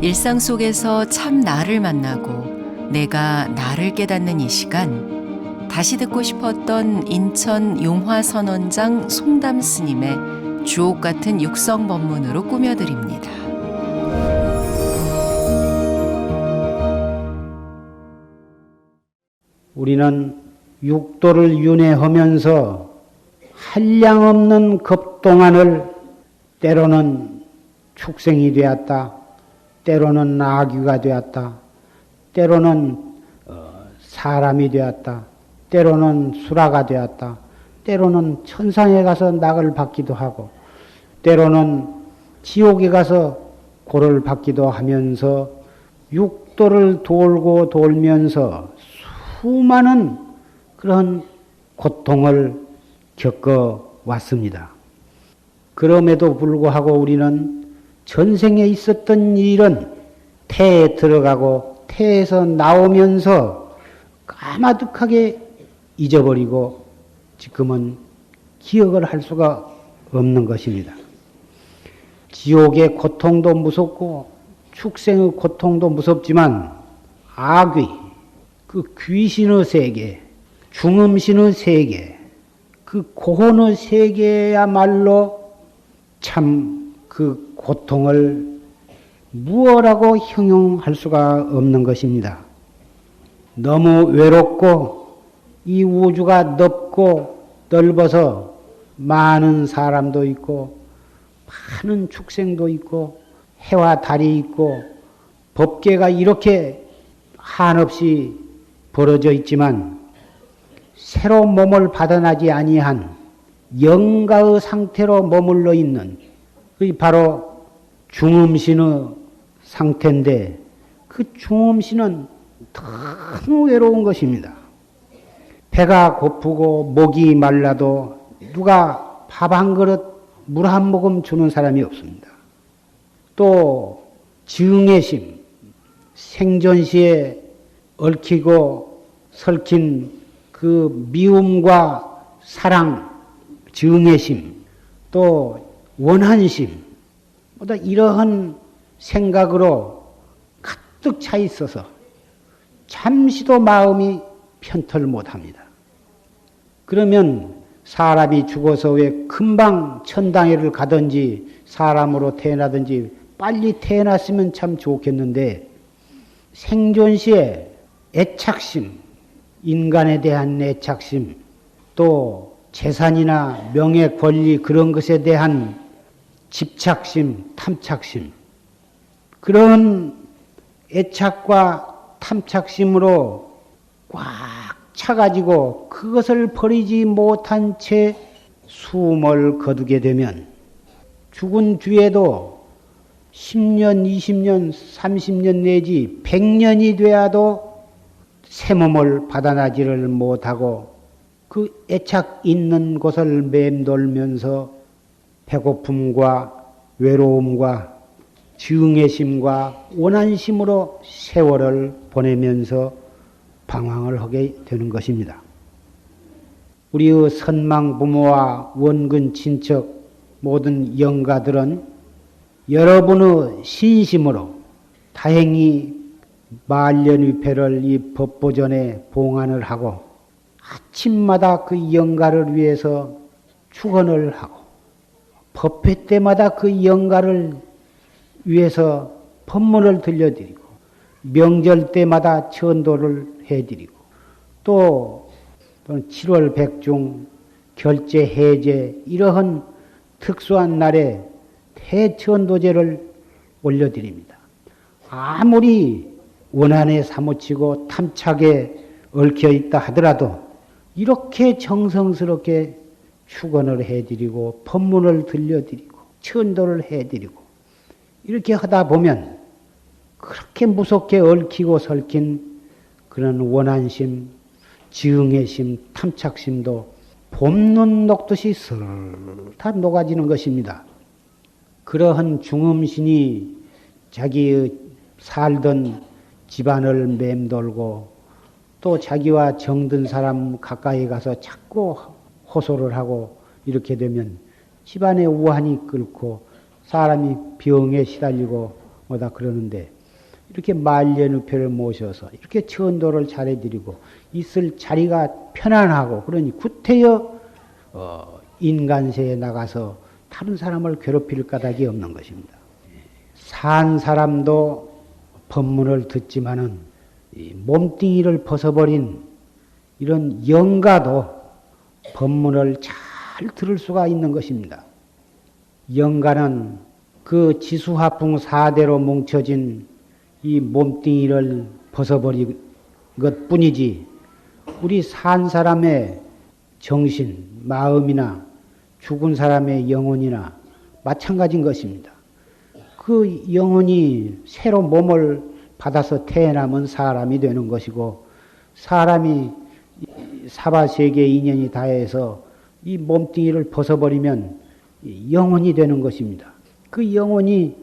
일상 속에서 참 나를 만나고 내가 나를 깨닫는 이 시간, 다시 듣고 싶었던 인천 용화선원장 송담 스님의 주옥 같은 육성 법문으로 꾸며드립니다. 우리는 육도를 윤회하면서 한량없는 겁동안을 때로는 축생이 되었다, 때로는 나귀가 되었다, 때로는 사람이 되었다, 때로는 수라가 되었다, 때로는 천상에 가서 낙을 받기도 하고, 때로는 지옥에 가서 고를 받기도 하면서 육도를 돌고 돌면서 수많은 그런 고통을 겪어 왔습니다. 그럼에도 불구하고 우리는 전생에 있었던 일은 태에 들어가고 태에서 나오면서 까마득하게 잊어버리고 지금은 기억을 할 수가 없는 것입니다. 지옥의 고통도 무섭고 축생의 고통도 무섭지만 악귀, 그 귀신의 세계, 중음신의 세계, 그 고혼의 세계야말로 참 그 고통을 무엇라고 형용할 수가 없는 것입니다. 너무 외롭고 이 우주가 넓고 넓어서 많은 사람도 있고 많은 축생도 있고 해와 달이 있고 법계가 이렇게 한없이 벌어져 있지만 새로 몸을 받아나지 아니한 영가의 상태로 머물러 있는 그게 바로 중음신의 상태인데 그 중음신은 너무 외로운 것입니다. 배가 고프고 목이 말라도 누가 밥 한 그릇 물 한 모금 주는 사람이 없습니다. 또 증애심, 생존시에 얽히고 설킨 그 미움과 사랑, 증애심, 또 원한심, 보다 이러한 생각으로 가득 차 있어서 잠시도 마음이 편털 못합니다. 그러면 사람이 죽어서 왜 금방 천당에를 가든지 사람으로 태어나든지 빨리 태어났으면 참 좋겠는데 생존시에 애착심, 인간에 대한 애착심, 또 재산이나 명예, 권리 그런 것에 대한 집착심, 탐착심, 그런 애착과 탐착심으로 꽉 차가지고 그것을 버리지 못한 채 숨을 거두게 되면 죽은 뒤에도 10년, 20년, 30년 내지 100년이 되어도 새 몸을 받아나지를 못하고 그 애착 있는 곳을 맴돌면서 배고픔과 외로움과 증애심과 원한심으로 세월을 보내면서 방황을 하게 되는 것입니다. 우리의 선망 부모와 원근 친척 모든 영가들은 여러분의 신심으로 다행히 말년위패를 이 법보전에 봉안을 하고 아침마다 그 영가를 위해서 축원을 하고 법회 때마다 그 영가를 위해서 법문을 들려드리고 명절 때마다 천도를 해드리고 또 7월 백중 결제 해제 이러한 특수한 날에 대천도제를 올려드립니다. 아무리 원한에 사무치고 탐착에 얽혀 있다 하더라도 이렇게 정성스럽게 축원을 해드리고 법문을 들려드리고 천도를 해드리고 이렇게 하다 보면 그렇게 무섭게 얽히고 설킨 그런 원한심, 증애심, 탐착심도 봄눈 녹듯이 슬다 녹아지는 것입니다. 그러한 중음신이 자기의 살던 집안을 맴돌고 또 자기와 정든 사람 가까이 가서 자꾸 호소를 하고 이렇게 되면 집안의 우환이 끓고 사람이 병에 시달리고 뭐다 그러는데 이렇게 말년우표를 모셔서 이렇게 천도를 잘해드리고 있을 자리가 편안하고 그러니 구태여 인간세에 나가서 다른 사람을 괴롭힐 까닭이 없는 것입니다. 산 사람도 법문을 듣지만은 이 몸뚱이를 벗어버린 이런 영가도 법문을 잘 들을 수가 있는 것입니다. 영가는 그 지수화풍 4대로 뭉쳐진 이 몸뚱이를 벗어버린 것 뿐이지 우리 산 사람의 정신, 마음이나 죽은 사람의 영혼이나 마찬가지인 것입니다. 그 영혼이 새로 몸을 받아서 태어나면 사람이 되는 것이고 사람이 사바세계 인연이 다해서 이 몸뚱이를 벗어버리면 영혼이 되는 것입니다. 그 영혼이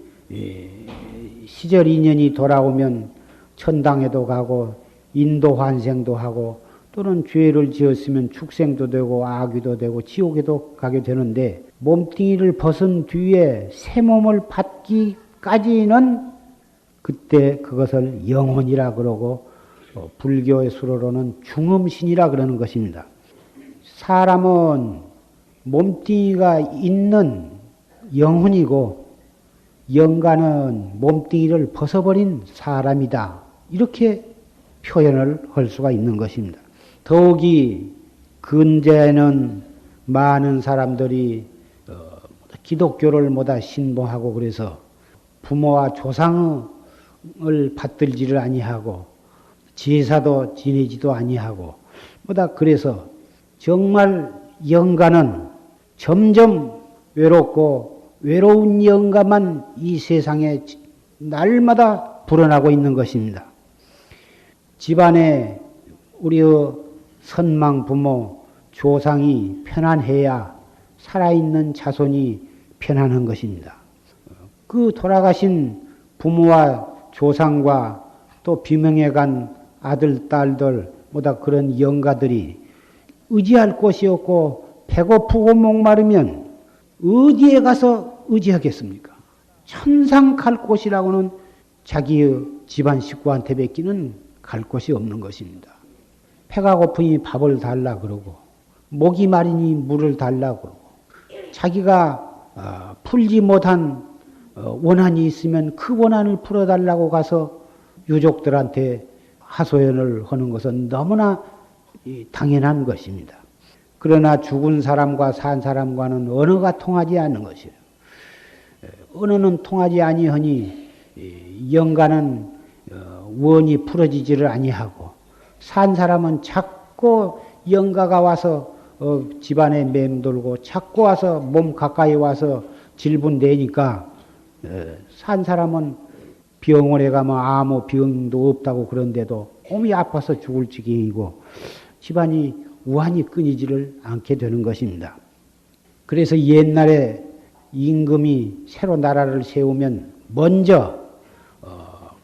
시절 인연이 돌아오면 천당에도 가고 인도 환생도 하고 또는 죄를 지었으면 축생도 되고 아귀도 되고 지옥에도 가게 되는데 몸뚱이를 벗은 뒤에 새 몸을 받기까지는 그때 그것을 영혼이라 그러고 불교의 수로로는 중음신이라 그러는 것입니다. 사람은 몸뚱이가 있는 영혼이고 영가는 몸뚱이를 벗어버린 사람이다. 이렇게 표현을 할 수가 있는 것입니다. 더욱이 근자에는 많은 사람들이 기독교를 모두 신봉하고 그래서 부모와 조상을 받들지를 아니하고 제사도 지내지도 아니하고 뭐다 그래서 정말 영가는 점점 외롭고 외로운 영가만 이 세상에 날마다 불어나고 있는 것입니다. 집안에 우리의 선망 부모 조상이 편안해야 살아있는 자손이 편안한 것입니다. 그 돌아가신 부모와 조상과 또 비명해간 아들, 딸들, 뭐다 그런 영가들이 의지할 곳이 없고 배고프고 목마르면 어디에 가서 의지하겠습니까? 천상 갈 곳이라고는 자기의 집안 식구한테 뵙기는 갈 곳이 없는 것입니다. 배가 고프니 밥을 달라 그러고 목이 마르니 물을 달라 그러고 자기가 풀지 못한 원한이 있으면 그 원한을 풀어달라고 가서 유족들한테 하소연을 하는 것은 너무나 당연한 것입니다. 그러나 죽은 사람과 산 사람과는 언어가 통하지 않는 것이에요. 언어는 통하지 아니하니 영가는 원이 풀어지지를 아니하고 산 사람은 자꾸 영가가 와서 집안에 맴돌고 자꾸 와서 몸 가까이 와서 질분대니까 산 사람은 병원에 가면 아무 병도 없다고 그런데도 몸이 아파서 죽을 지경이고 집안이 우환이 끊이지를 않게 되는 것입니다. 그래서 옛날에 임금이 새로 나라를 세우면 먼저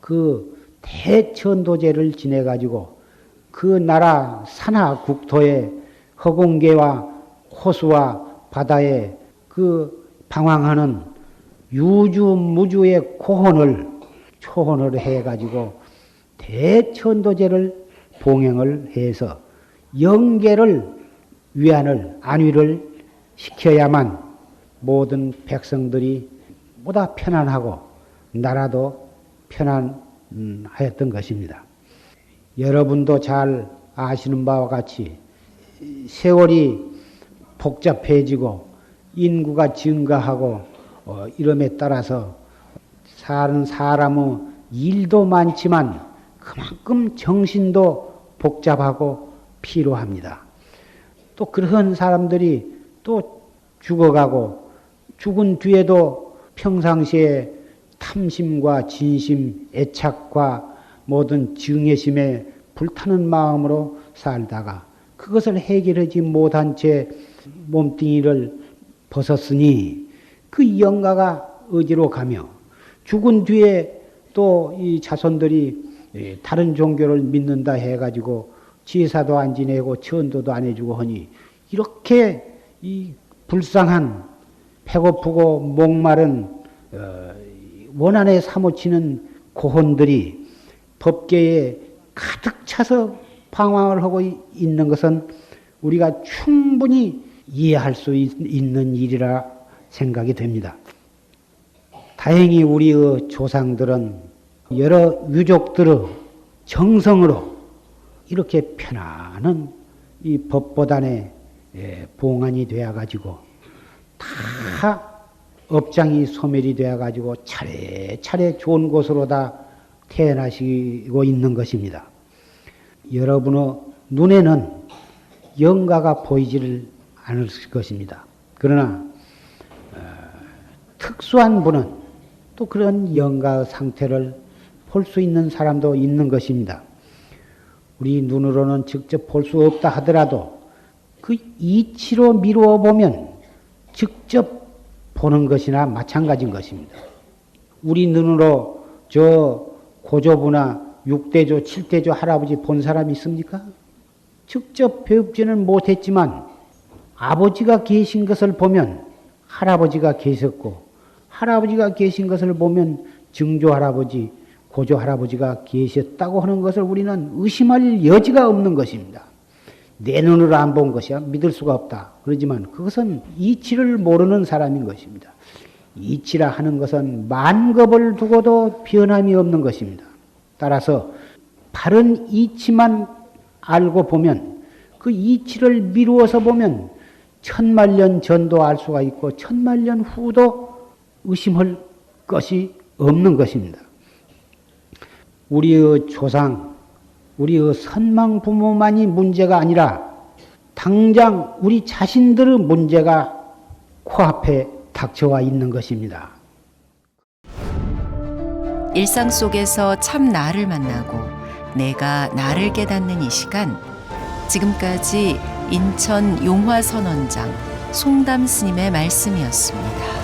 그 대천도제를 지내가지고 그 나라 산하 국토에 허공계와 호수와 바다에 그 방황하는 유주무주의 초혼을 해가지고 대천도제를 봉행을 해서 영계를 안위를 시켜야만 모든 백성들이 보다 편안하고 나라도 편안하였던 것입니다. 여러분도 잘 아시는 바와 같이 세월이 복잡해지고 인구가 증가하고 이름에 따라서 사는 사람의 일도 많지만 그만큼 정신도 복잡하고 피로합니다. 또 그런 사람들이 또 죽어가고 죽은 뒤에도 평상시에 탐심과 진심, 애착과 모든 증애심에 불타는 마음으로 살다가 그것을 해결하지 못한 채 몸뚱이를 벗었으니 그 영가가 어디로 가며 죽은 뒤에 또 이 자손들이 다른 종교를 믿는다 해가지고 제사도 안 지내고 천도도 안 해주고 하니 이렇게 이 불쌍한 배고프고 목마른 원한에 사무치는 고혼들이 법계에 가득 차서 방황을 하고 있는 것은 우리가 충분히 이해할 수 있는 일이라 생각이 됩니다. 다행히 우리의 조상들은 여러 유족들의 정성으로 이렇게 편안한 이 법보단에 봉안이 되어가지고 다 업장이 소멸이 되어가지고 차례차례 좋은 곳으로 다 태어나시고 있는 것입니다. 여러분의 눈에는 영가가 보이지를 않을 것입니다. 그러나 특수한 분은 또 그런 영가 상태를 볼 수 있는 사람도 있는 것입니다. 우리 눈으로는 직접 볼 수 없다 하더라도 그 이치로 미루어 보면 직접 보는 것이나 마찬가지인 것입니다. 우리 눈으로 저 고조부나 6대조, 7대조 할아버지 본 사람이 있습니까? 직접 배웁지는 못했지만 아버지가 계신 것을 보면 할아버지가 계셨고 할아버지가 계신 것을 보면 증조 할아버지, 고조 할아버지가 계셨다고 하는 것을 우리는 의심할 여지가 없는 것입니다. 내 눈으로 안 본 것이야 믿을 수가 없다. 그러지만 그것은 이치를 모르는 사람인 것입니다. 이치라 하는 것은 만겁을 두고도 변함이 없는 것입니다. 따라서 바른 이치만 알고 보면 그 이치를 미루어서 보면 천만년 전도 알 수가 있고 천만년 후도 의심할 것이 없는 것입니다. 우리의 조상, 우리의 선망 부모만이 문제가 아니라 당장 우리 자신들의 문제가 코앞에 닥쳐와 있는 것입니다. 일상 속에서 참 나를 만나고 내가 나를 깨닫는 이 시간, 지금까지 인천 용화선원장 송담 스님의 말씀이었습니다.